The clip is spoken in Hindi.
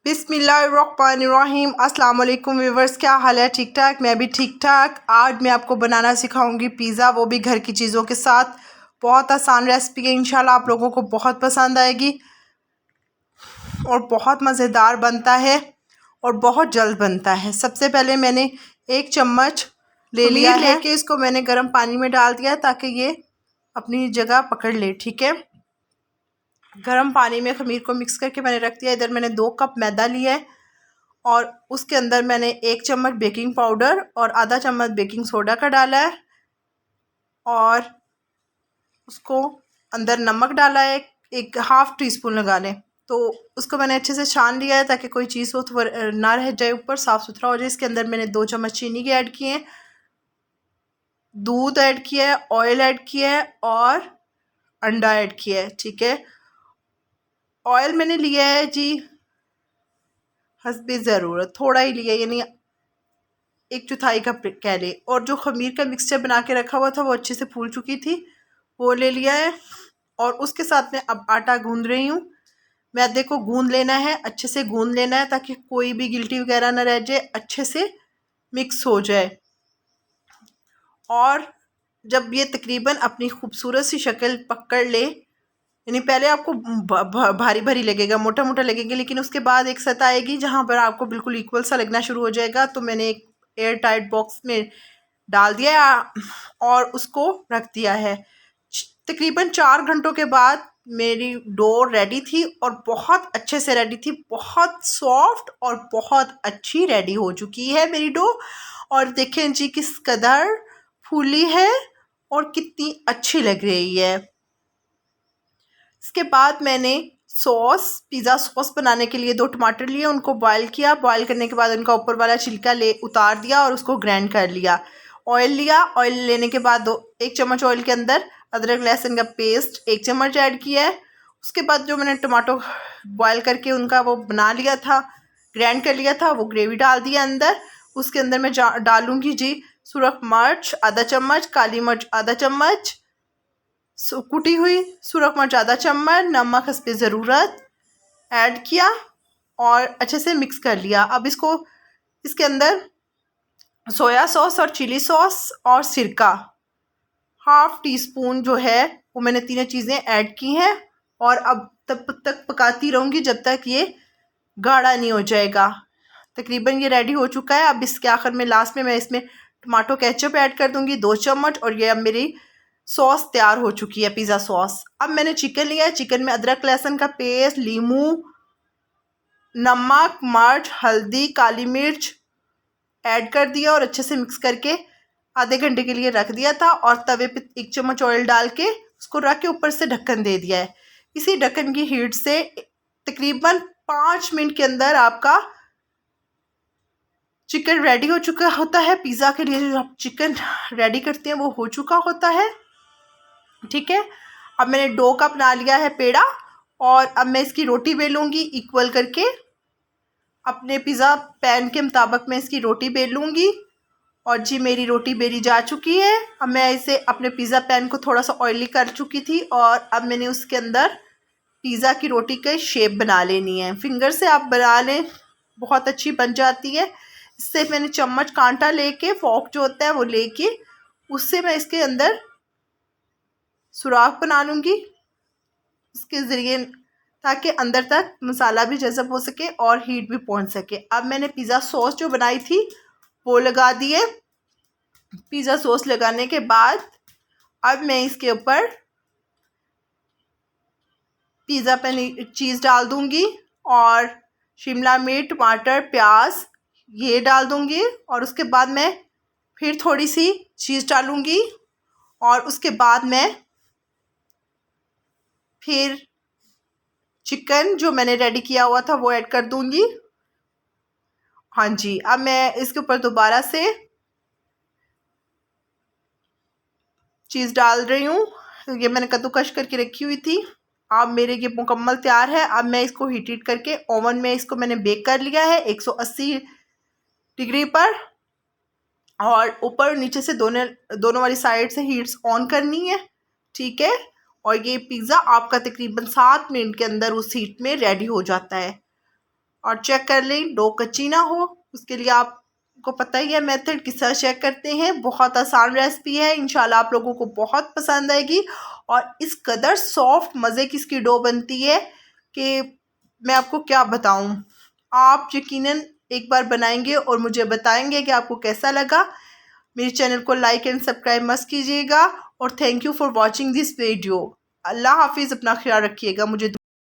बिस्मिल्लाहिर्रहमानिर्रहीम। अस्सलाम वालेकुम व्यूअर्स, क्या हाल है? ठीक ठाक? मैं भी ठीक ठाक। आज मैं आपको बनाना सिखाऊंगी पिज़्ज़ा, वो भी घर की चीज़ों के साथ। बहुत आसान रेसिपी है, इंशाल्लाह आप लोगों को बहुत पसंद आएगी और बहुत मज़ेदार बनता है और बहुत जल्द बनता है। सबसे पहले मैंने 1 चम्मच ले लिया है, लेके इसको मैंने गर्म पानी में डाल दिया ताकि ये अपनी जगह पकड़ ले। ठीक है, गर्म पानी में खमीर को मिक्स करके मैंने रख दिया। इधर मैंने 2 कप मैदा लिया है और उसके अंदर मैंने 1 चम्मच बेकिंग पाउडर और आधा चम्मच बेकिंग सोडा का डाला है और उसको अंदर नमक डाला है, एक हाफ़ टी स्पून लगा लें। तो उसको मैंने अच्छे से छान लिया है ताकि कोई चीज़ हो तो ना रह जाए, ऊपर साफ़ सुथरा हो जाए। इसके अंदर मैंने 2 चम्मच चीनी के ऐड किए हैं, दूध ऐड किया है, ऑयल ऐड किया है और अंडा ऐड किया है। ठीक है, ऑयल मैंने लिया है जी हस्बे ज़रूरत, थोड़ा ही लिया, यानी 1/4 कप कह लें। और जो खमीर का मिक्सचर बना के रखा हुआ था वो अच्छे से फूल चुकी थी, वो ले लिया है और उसके साथ में अब आटा गूंद रही हूँ। मैदे को गूंद लेना है, अच्छे से गूंद लेना है ताकि कोई भी गिल्टी वगैरह ना रह जाए, अच्छे से मिक्स हो जाए। और जब ये तकरीबन अपनी खूबसूरत सी शक्ल पकड़ ले, यानी पहले आपको भारी भारी लगेगा, मोटा मोटा लगेगा, लेकिन उसके बाद एक सतह आएगी जहाँ पर आपको बिल्कुल इक्वल सा लगना शुरू हो जाएगा। तो मैंने एक एयर टाइट बॉक्स में डाल दिया और उसको रख दिया है। तकरीबन 4 घंटों के बाद मेरी डो रेडी थी और बहुत अच्छे से रेडी थी, बहुत सॉफ्ट और बहुत अच्छी रेडी हो चुकी है मेरी डो। और देखें जी किस कदर फूली है और कितनी अच्छी लग रही है। इसके बाद मैंने पिज़्ज़ा सॉस बनाने के लिए 2 टमाटर लिए, उनको बॉयल किया। बॉयल करने के बाद उनका ऊपर वाला छिलका उतार दिया और उसको ग्राइंड कर लिया। ऑयल लिया, ऑयल लेने के बाद 1 चम्मच ऑयल के अंदर अदरक लहसुन का पेस्ट 1 चम्मच ऐड किया है। उसके बाद जो मैंने टमाटो बॉयल करके उनका वो बना लिया था, ग्राइंड कर लिया था, वो ग्रेवी डाल दिया अंदर। उसके अंदर मैं डालूँगी जी सुरख मिर्च आधा चम्मच, काली मिर्च आधा चम्मच, कुटी हुई सुरख मिर्च आधा चम्मच, नमक हस्बे ज़रूरत ऐड किया और अच्छे से मिक्स कर लिया। अब इसके अंदर सोया सॉस और चिली सॉस और सिरका हाफ़ टी स्पून जो है वो मैंने तीनों चीज़ें ऐड की हैं और अब तब तक पकाती रहूँगी जब तक ये गाढ़ा नहीं हो जाएगा। तकरीबन ये रेडी हो चुका है। अब इसके आखिर में लास्ट में मैं इसमें टमाटो केचप ऐड कर दूँगी 2 चम्मच और ये अब मेरी सॉस तैयार हो चुकी है, पिज़्ज़ा सॉस। अब मैंने चिकन लिया है, चिकन में अदरक लहसुन का पेस्ट, लीमू, नमक, मिर्च, हल्दी, काली मिर्च ऐड कर दिया और अच्छे से मिक्स करके आधे घंटे के लिए रख दिया था। और तवे पे 1 चम्मच ऑयल डाल के उसको रख के ऊपर से ढक्कन दे दिया है। इसी ढक्कन की हीट से तकरीबन 5 मिनट के अंदर आपका चिकन रेडी हो चुका होता है। पिज़्ज़ा के लिए जो आप चिकन रेडी करते हैं वो हो चुका होता है। ठीक है, अब मैंने डो का बना लिया है पेड़ा और अब मैं इसकी रोटी बेलूँगी इक्वल करके। अपने पिज़्ज़ा पैन के मुताबिक मैं इसकी रोटी बेलूँगी और जी मेरी रोटी बेली जा चुकी है। अब मैं इसे अपने पिज़्ज़ा पैन को थोड़ा सा ऑयली कर चुकी थी और अब मैंने उसके अंदर पिज़्ज़ा की रोटी का शेप बना लेनी है। फिंगर से आप बना लें, बहुत अच्छी बन जाती है। इससे मैंने चम्मच कांटा लेके, फोक जो होता है वो लेके उससे मैं इसके अंदर सुराख बना लूँगी इसके ज़रिए, ताकि अंदर तक मसाला भी जज़ब हो सके और हीट भी पहुंच सके। अब मैंने पिज़्ज़ा सॉस जो बनाई थी वो लगा दिए। पिज़्ज़ा सॉस लगाने के बाद अब मैं इसके ऊपर पिज़्ज़ा चीज़ डाल दूँगी और शिमला मिर्च, टमाटर, प्याज ये डाल दूँगी और उसके बाद मैं फिर थोड़ी सी चीज़ डालूँगी और उसके बाद मैं फिर चिकन जो मैंने रेडी किया हुआ था वो ऐड कर दूँगी। हाँ जी, अब मैं इसके ऊपर दोबारा से चीज़ डाल रही हूँ। ये मैंने कद्दूकश करके रखी हुई थी। अब मेरे ये मुकम्मल तैयार है। अब मैं इसको हीट करके ओवन में इसको मैंने बेक कर लिया है 180 डिग्री पर और ऊपर नीचे से दोनों वाली साइड से हीट्स ऑन करनी है। ठीक है, और ये पिज़्ज़ा आपका तकरीबन 7 मिनट के अंदर उस हीट में रेडी हो जाता है। और चेक कर लें डो कच्ची ना हो। उसके लिए आपको पता ही है मेथड किस तरह चेक करते हैं। बहुत आसान रेसिपी है, इंशाल्लाह आप लोगों को बहुत पसंद आएगी। और इस कदर सॉफ्ट मज़े की इसकी डो बनती है कि मैं आपको क्या बताऊं। आप यकीनन एक बार बनाएंगे और मुझे बताएंगे कि आपको कैसा लगा। मेरे चैनल को लाइक एंड सब्सक्राइब मत कीजिएगा और thank you for watching this video. अल्लाह हाफिज़, अपना ख्याल रखिएगा। मुझे